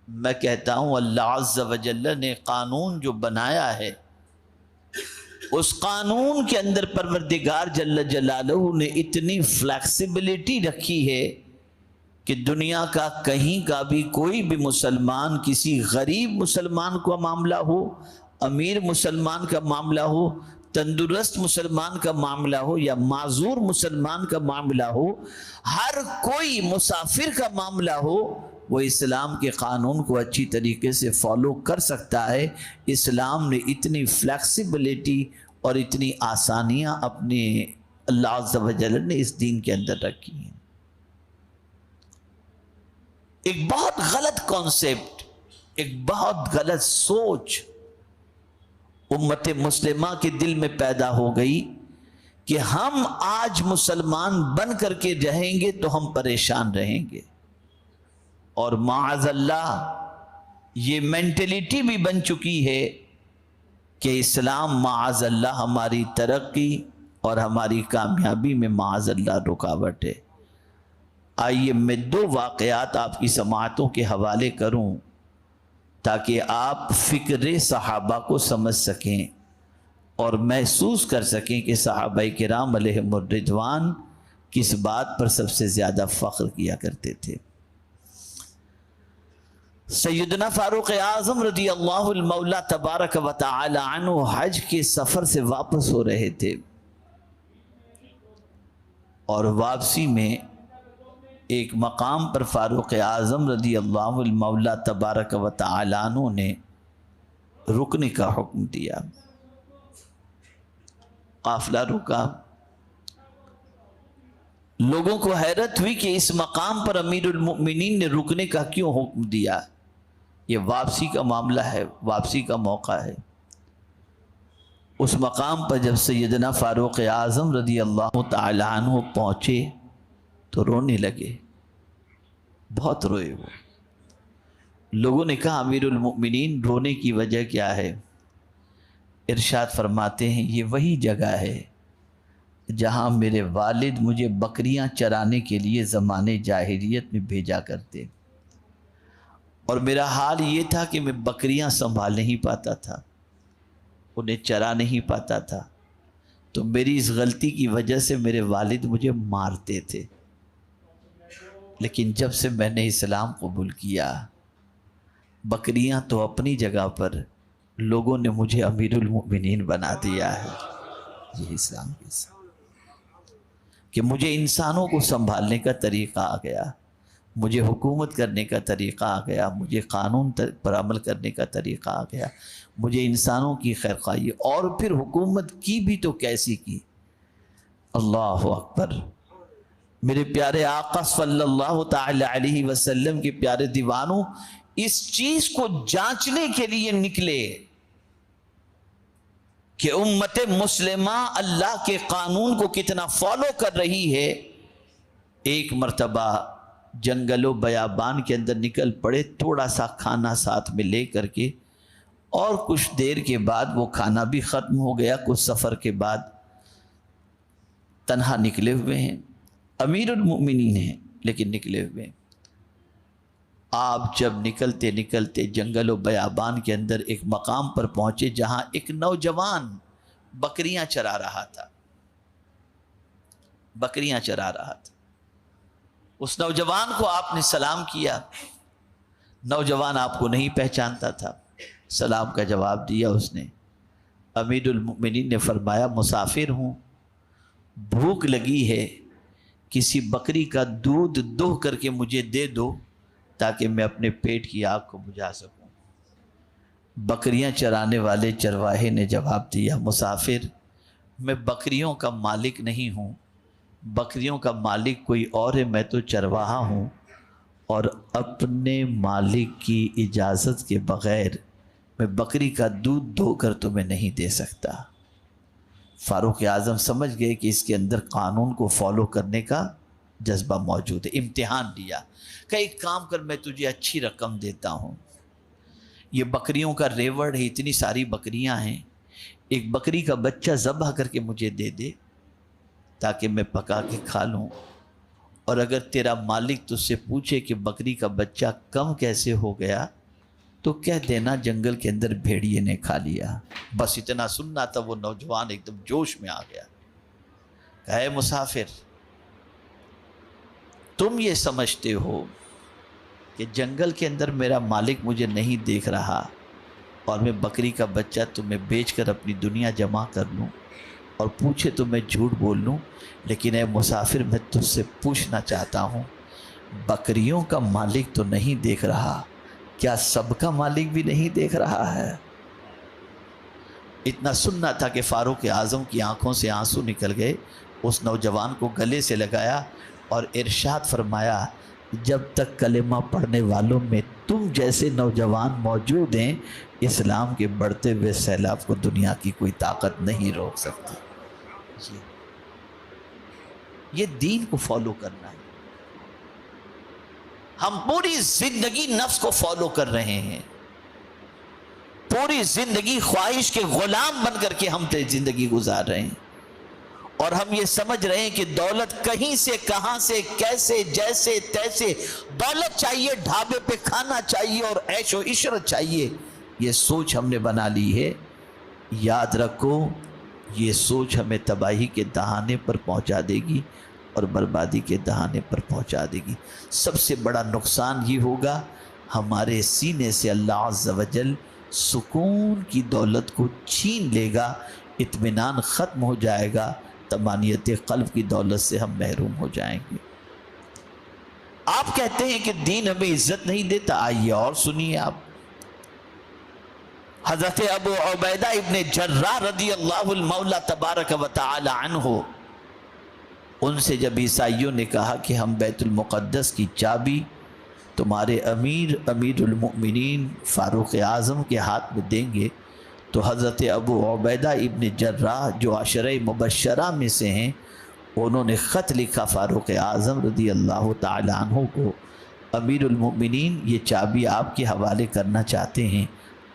میں کہتا ہوں اللہ عز و جل نے قانون جو بنایا ہے، اس قانون کے اندر پروردگار جل جلالہ نے اتنی فلیکسیبلٹی رکھی ہے کہ دنیا کا کہیں کا بھی کوئی بھی مسلمان، کسی غریب مسلمان کا معاملہ ہو، امیر مسلمان کا معاملہ ہو، تندرست مسلمان کا معاملہ ہو یا معذور مسلمان کا معاملہ ہو، ہر کوئی مسافر کا معاملہ ہو، وہ اسلام کے قانون کو اچھی طریقے سے فالو کر سکتا ہے۔ اسلام نے اتنی فلیکسیبلٹی اور اتنی آسانیاں اپنے اللہ عز و جل نے اس دین کے اندر رکھی ہیں۔ ایک بہت غلط کانسیپٹ، ایک بہت غلط سوچ امت مسلمہ کے دل میں پیدا ہو گئی کہ ہم آج مسلمان بن کر کے رہیں گے تو ہم پریشان رہیں گے، اور معاذ اللہ یہ مینٹلٹی بھی بن چکی ہے کہ اسلام معاذ اللہ ہماری ترقی اور ہماری کامیابی میں معاذ اللہ رکاوٹ ہے۔ آئیے میں دو واقعات آپ کی سماعتوں کے حوالے کروں تاکہ آپ فکر صحابہ کو سمجھ سکیں اور محسوس کر سکیں کہ صحابہ کرام علیہم الرضوان کس بات پر سب سے زیادہ فخر کیا کرتے تھے۔ سیدنا فاروق اعظم رضی اللہ المولا تبارک و تعالی عنہ حج کے سفر سے واپس ہو رہے تھے، اور واپسی میں ایک مقام پر فاروق اعظم رضی اللہ المولا تبارک و تعالی عنہ نے رکنے کا حکم دیا۔ قافلہ رکا، لوگوں کو حیرت ہوئی کہ اس مقام پر امیر المؤمنین نے رکنے کا کیوں حکم دیا، یہ واپسی کا معاملہ ہے، واپسی کا موقع ہے۔ اس مقام پر جب سیدنا فاروق اعظم رضی اللہ تعالی عنہ پہنچے تو رونے لگے، بہت روئے وہ۔ لوگوں نے کہا امیر المؤمنین رونے کی وجہ کیا ہے؟ ارشاد فرماتے ہیں یہ وہی جگہ ہے جہاں میرے والد مجھے بکریاں چرانے کے لیے زمانے جاہلیت میں بھیجا کرتے، اور میرا حال یہ تھا کہ میں بکریاں سنبھال نہیں پاتا تھا، انہیں چرا نہیں پاتا تھا، تو میری اس غلطی کی وجہ سے میرے والد مجھے مارتے تھے۔ لیکن جب سے میں نے اسلام قبول کیا، بکریاں تو اپنی جگہ پر، لوگوں نے مجھے امیر المؤمنین بنا دیا ہے۔ یہ اسلام کے ساتھ کہ مجھے انسانوں کو سنبھالنے کا طریقہ آ گیا، مجھے حکومت کرنے کا طریقہ آ گیا، مجھے قانون پر عمل کرنے کا طریقہ آ گیا، مجھے انسانوں کی خیرخواہی، اور پھر حکومت کی بھی تو کیسی کی۔ اللہ اکبر! میرے پیارے آقا صلی اللہ تعالی علیہ وسلم کے پیارے دیوانوں اس چیز کو جانچنے کے لیے نکلے کہ امت مسلمہ اللہ کے قانون کو کتنا فالو کر رہی ہے۔ ایک مرتبہ جنگل و بیابان کے اندر نکل پڑے، تھوڑا سا کھانا ساتھ میں لے کر کے، اور کچھ دیر کے بعد وہ کھانا بھی ختم ہو گیا۔ کچھ سفر کے بعد تنہا نکلے ہوئے ہیں، امیر المؤمنین ہیں لیکن نکلے ہوئے ہیں۔ آپ جب نکلتے نکلتے جنگل و بیابان کے اندر ایک مقام پر پہنچے جہاں ایک نوجوان بکریاں چرا رہا تھا، بکریاں چرا رہا تھا۔ اس نوجوان کو آپ نے سلام کیا، نوجوان آپ کو نہیں پہچانتا تھا، سلام کا جواب دیا اس نے۔ امیر المؤمنین نے فرمایا مسافر ہوں، بھوک لگی ہے، کسی بکری کا دودھ دوہ کر کے مجھے دے دو تاکہ میں اپنے پیٹ کی آگ کو بجھا سکوں۔ بکریاں چرانے والے چرواہے نے جواب دیا مسافر میں بکریوں کا مالک نہیں ہوں، بکریوں کا مالک کوئی اور ہے، میں تو چرواہا ہوں، اور اپنے مالک کی اجازت کے بغیر میں بکری کا دودھ دو کر تمہیں نہیں دے سکتا۔ فاروق اعظم سمجھ گئے کہ اس کے اندر قانون کو فالو کرنے کا جذبہ موجود ہے۔ امتحان دیا کہ ایک کام کر، میں تجھے اچھی رقم دیتا ہوں، یہ بکریوں کا ریوڑ ہے، اتنی ساری بکریاں ہیں، ایک بکری کا بچہ ذبح کر کے مجھے دے دے تاکہ میں پکا کے کھا لوں، اور اگر تیرا مالک تجھ سے پوچھے کہ بکری کا بچہ کم کیسے ہو گیا تو کہہ دینا جنگل کے اندر بھیڑیے نے کھا لیا۔ بس اتنا سننا تھا، وہ نوجوان ایک دم جوش میں آ گیا۔ کہا اے مسافر، تم یہ سمجھتے ہو کہ جنگل کے اندر میرا مالک مجھے نہیں دیکھ رہا اور میں بکری کا بچہ تمہیں بیچ کر اپنی دنیا جمع کر لوں اور پوچھے تو میں جھوٹ بول لوں؟ لیکن اے مسافر، میں تجھ سے پوچھنا چاہتا ہوں، بکریوں کا مالک تو نہیں دیکھ رہا، کیا سب کا مالک بھی نہیں دیکھ رہا ہے؟ اتنا سننا تھا کہ فاروق اعظم کی آنکھوں سے آنسو نکل گئے۔ اس نوجوان کو گلے سے لگایا اور ارشاد فرمایا، جب تک کلمہ پڑھنے والوں میں تم جیسے نوجوان موجود ہیں، اسلام کے بڑھتے ہوئے سیلاب کو دنیا کی کوئی طاقت نہیں روک سکتی۔ یہ دین کو فالو کرنا ہے۔ ہم پوری زندگی نفس کو فالو کر رہے ہیں، پوری زندگی خواہش کے غلام بن کر کے ہم زندگی گزار رہے ہیں، اور ہم یہ سمجھ رہے ہیں کہ دولت کہیں سے کہاں سے کیسے جیسے تیسے دولت چاہیے، ڈھابے پہ کھانا چاہیے اور عیش و عشرت چاہیے۔ یہ سوچ ہم نے بنا لی ہے۔ یاد رکھو، یہ سوچ ہمیں تباہی کے دہانے پر پہنچا دے گی اور بربادی کے دہانے پر پہنچا دے گی۔ سب سے بڑا نقصان یہ ہوگا، ہمارے سینے سے اللہ عز و جل سکون کی دولت کو چھین لے گا، اطمینان ختم ہو جائے گا، طمانینت قلب کی دولت سے ہم محروم ہو جائیں گے۔ آپ کہتے ہیں کہ دین ہمیں عزت نہیں دیتا، آئیے اور سنیے آپ۔ حضرت ابو عبیدہ ابن جراح رضی اللہ المولا تبارک و تعالی عنہ، ان سے جب عیسائیوں نے کہا کہ ہم بیت المقدس کی چابی تمہارے امیر المؤمنین فاروق اعظم کے ہاتھ میں دیں گے، تو حضرت ابو عبیدہ ابن جراح جو عشرہ مبشرہ میں سے ہیں، انہوں نے خط لکھا فاروق اعظم رضی اللہ تعالی عنہ کو، امیر المؤمنین یہ چابی آپ کے حوالے کرنا چاہتے ہیں،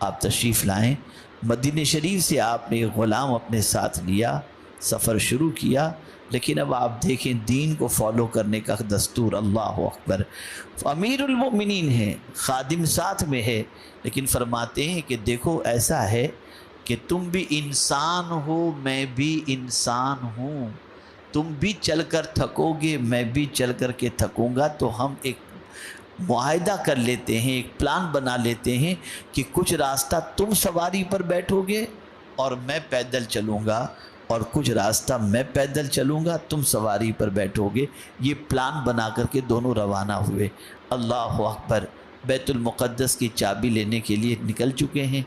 آپ تشریف لائیں۔ مدینہ شریف سے آپ نے غلام اپنے ساتھ لیا، سفر شروع کیا، لیکن اب آپ دیکھیں دین کو فالو کرنے کا دستور، اللہ اکبر، امیر المؤمنین ہے، خادم ساتھ میں ہے، لیکن فرماتے ہیں کہ دیکھو ایسا ہے کہ تم بھی انسان ہو، میں بھی انسان ہوں، تم بھی چل کر تھکو گے، میں بھی چل کر کے تھکوں گا، تو ہم ایک معاہدہ کر لیتے ہیں، ایک پلان بنا لیتے ہیں کہ کچھ راستہ تم سواری پر بیٹھو گے اور میں پیدل چلوں گا، اور کچھ راستہ میں پیدل چلوں گا، تم سواری پر بیٹھو گے۔ یہ پلان بنا کر کے دونوں روانہ ہوئے۔ اللہ اکبر، بیت المقدس کی چابی لینے کے لیے نکل چکے ہیں۔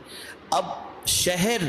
اب شہر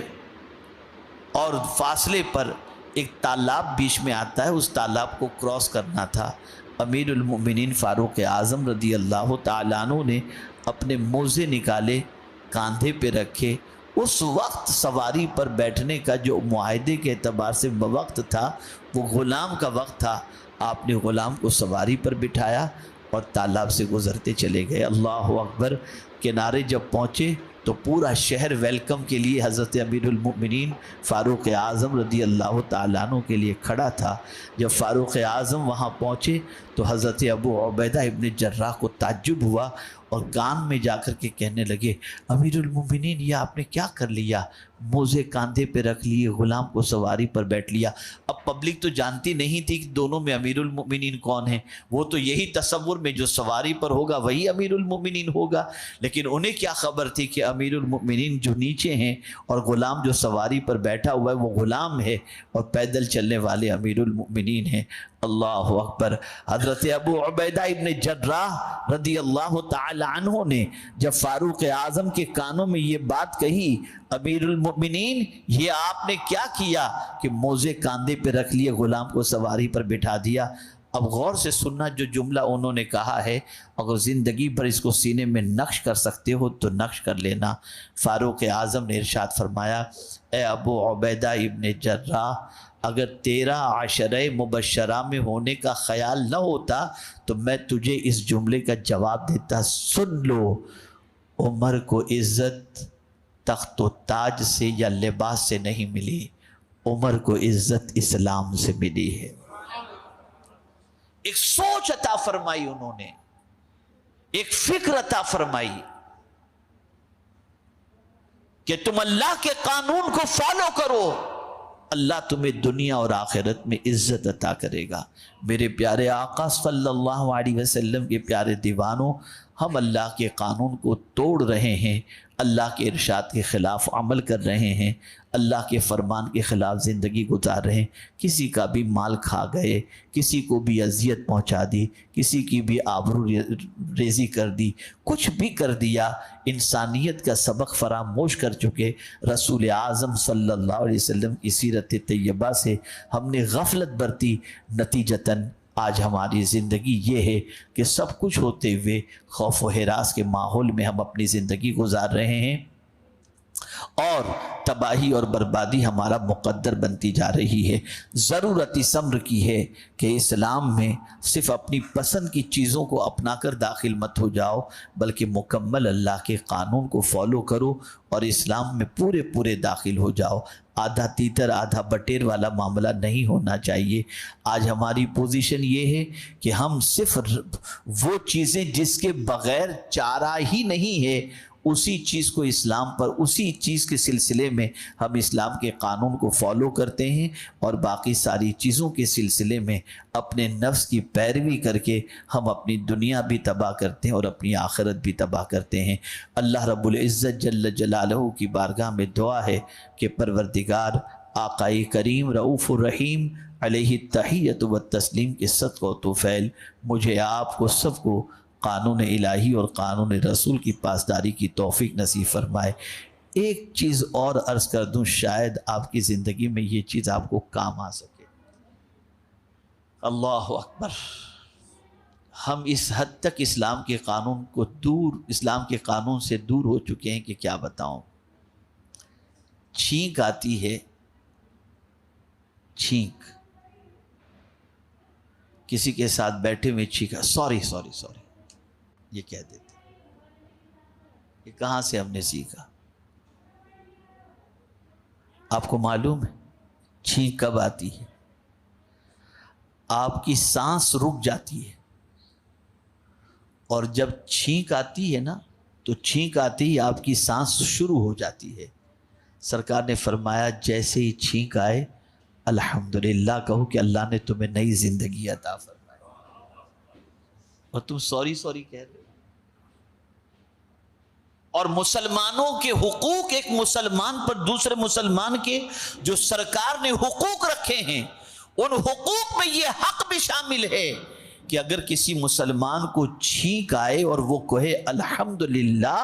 اور فاصلے پر ایک تالاب بیچ میں آتا ہے، اس تالاب کو کراس کرنا تھا۔ امیر المؤمنین فاروق اعظم رضی اللہ تعالیٰ عنہ نے اپنے موزے نکالے، کاندھے پہ رکھے۔ اس وقت سواری پر بیٹھنے کا جو معاہدے کے اعتبار سے وقت تھا، وہ غلام کا وقت تھا۔ آپ نے غلام کو سواری پر بٹھایا اور تالاب سے گزرتے چلے گئے۔ اللہ اکبر، کنارے جب پہنچے تو پورا شہر ویلکم کے لیے حضرت امیر المؤمنین فاروق اعظم رضی اللہ تعالیٰ عنہ کے لیے کھڑا تھا۔ جب فاروق اعظم وہاں پہنچے تو حضرت ابو عبیدہ ابن جراح کو تعجب ہوا اور کان میں جا کر کے کہنے لگے، امیر المؤمنین یہ آپ نے کیا کر لیا؟ موزے کاندھے پہ رکھ لیے، غلام کو سواری پر بیٹھ لیا۔ اب پبلک تو جانتی نہیں تھی کہ دونوں میں امیر المؤمنین کون ہیں، وہ تو یہی تصور میں جو سواری پر ہوگا وہی امیر المؤمنین ہوگا، لیکن انہیں کیا خبر تھی کہ امیر المؤمنین جو نیچے ہیں اور غلام جو سواری پر بیٹھا ہوا ہے وہ غلام ہے اور پیدل چلنے والے امیر المؤمنین ہیں۔ اللہ اکبر، حضرت ابو عبیدہ ابن جراح رضی اللہ تعالی عنہ نے جب فاروق اعظم کے کانوں میں یہ بات کہی، امیر المؤمنین یہ آپ نے کیا کیا کہ موزے کاندھے پہ رکھ لیے، غلام کو سواری پر بٹھا دیا؟ اب غور سے سننا، جو جملہ انہوں نے کہا ہے اگر زندگی بھر اس کو سینے میں نقش کر سکتے ہو تو نقش کر لینا۔ فاروق اعظم نے ارشاد فرمایا، اے ابو عبیدہ ابن جراح، اگر تیرا عشرہ مبشرہ میں ہونے کا خیال نہ ہوتا تو میں تجھے اس جملے کا جواب دیتا، سن لو، عمر کو عزت تخت و تاج سے یا لباس سے نہیں ملی، عمر کو عزت اسلام سے ملی ہے۔ ایک سوچ عطا فرمائی انہوں نے، ایک فکر عطا فرمائی کہ تم اللہ کے قانون کو فالو کرو، اللہ تمہیں دنیا اور آخرت میں عزت عطا کرے گا۔ میرے پیارے آقا صلی اللہ علیہ وسلم کے پیارے دیوانوں، ہم اللہ کے قانون کو توڑ رہے ہیں، اللہ کے ارشاد کے خلاف عمل کر رہے ہیں، اللہ کے فرمان کے خلاف زندگی گزار رہے ہیں، کسی کا بھی مال کھا گئے، کسی کو بھی اذیت پہنچا دی، کسی کی بھی آبرو ریزی کر دی، کچھ بھی کر دیا، انسانیت کا سبق فراموش کر چکے۔ رسول اعظم صلی اللہ علیہ وسلم کی سیرت طیبہ سے ہم نے غفلت برتی، نتیجتاً آج ہماری زندگی یہ ہے کہ سب کچھ ہوتے ہوئے خوف و ہراس کے ماحول میں ہم اپنی زندگی گزار رہے ہیں، اور تباہی اور بربادی ہمارا مقدر بنتی جا رہی ہے۔ ضرورت اس امر کی ہے کہ اسلام میں صرف اپنی پسند کی چیزوں کو اپنا کر داخل مت ہو جاؤ، بلکہ مکمل اللہ کے قانون کو فالو کرو اور اسلام میں پورے داخل ہو جاؤ۔ آدھا تیتر آدھا بٹیر والا معاملہ نہیں ہونا چاہیے۔ آج ہماری پوزیشن یہ ہے کہ ہم صرف وہ چیزیں جس کے بغیر چارہ ہی نہیں ہے، اسی چیز کو اسلام پر، اسی چیز کے سلسلے میں ہم اسلام کے قانون کو فالو کرتے ہیں، اور باقی ساری چیزوں کے سلسلے میں اپنے نفس کی پیروی کر کے ہم اپنی دنیا بھی تباہ کرتے ہیں اور اپنی آخرت بھی تباہ کرتے ہیں۔ اللہ رب العزت جل جلالہ کی بارگاہ میں دعا ہے کہ پروردگار آقائی کریم رؤوف الرحیم علیہ التحیۃ والتسلیم کے صدقہ و طفیل مجھے آپ کو سب کو قانون الہی اور قانون رسول کی پاسداری کی توفیق نصیب فرمائے۔ ایک چیز اور عرض کر دوں، شاید آپ کی زندگی میں یہ چیز آپ کو کام آ سکے۔ اللہ اکبر، ہم اس حد تک اسلام کے قانون کو اسلام کے قانون سے دور ہو چکے ہیں کہ کیا بتاؤں۔ چھینک آتی ہے، چھینک، کسی کے ساتھ بیٹھے ہوئے چھینکا، سوری یہ کہہ دیتے، یہ کہاں سے ہم نے سیکھا؟ آپ کو معلوم ہے چھینک کب آتی ہے؟ آپ کی سانس رک جاتی ہے، اور جب چھینک آتی ہے نا تو چھینک آتی ہی آپ کی سانس شروع ہو جاتی ہے۔ سرکار نے فرمایا جیسے ہی چھینک آئے الحمدللہ کہو کہ اللہ نے تمہیں نئی زندگی عطا فرمائی، اور تم سوری کہہ رہے ہو۔ اور مسلمانوں کے حقوق، ایک مسلمان پر دوسرے مسلمان کے جو سرکار نے حقوق رکھے ہیں، ان حقوق میں یہ حق بھی شامل ہے کہ اگر کسی مسلمان کو چھینک آئے اور وہ کہے الحمدللہ،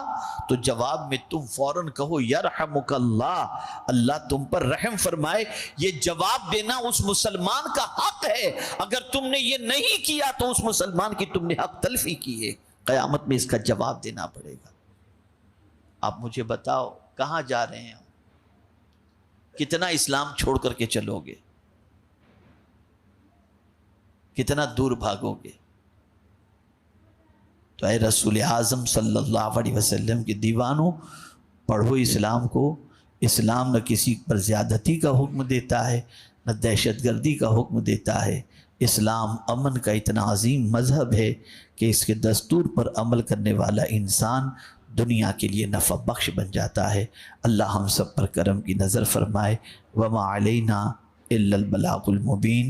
تو جواب میں تم فوراً کہو یرحمک اللہ، اللہ تم پر رحم فرمائے۔ یہ جواب دینا اس مسلمان کا حق ہے۔ اگر تم نے یہ نہیں کیا تو اس مسلمان کی تم نے حق تلفی کی ہے، قیامت میں اس کا جواب دینا پڑے گا۔ آپ مجھے بتاؤ کہاں جا رہے ہیں؟ کتنا اسلام چھوڑ کر کے چلو گے؟ کتنا دور بھاگو گے؟ تو اے رسول اعظم صلی اللہ علیہ وسلم کے دیوانوں، پڑھو اسلام کو۔ اسلام نہ کسی پر زیادتی کا حکم دیتا ہے، نہ دہشت گردی کا حکم دیتا ہے۔ اسلام امن کا اتنا عظیم مذہب ہے کہ اس کے دستور پر عمل کرنے والا انسان دنیا کے لیے نفع بخش بن جاتا ہے۔ اللہ ہم سب پر کرم کی نظر فرمائے۔ وما علینا الا البلاغ المبین۔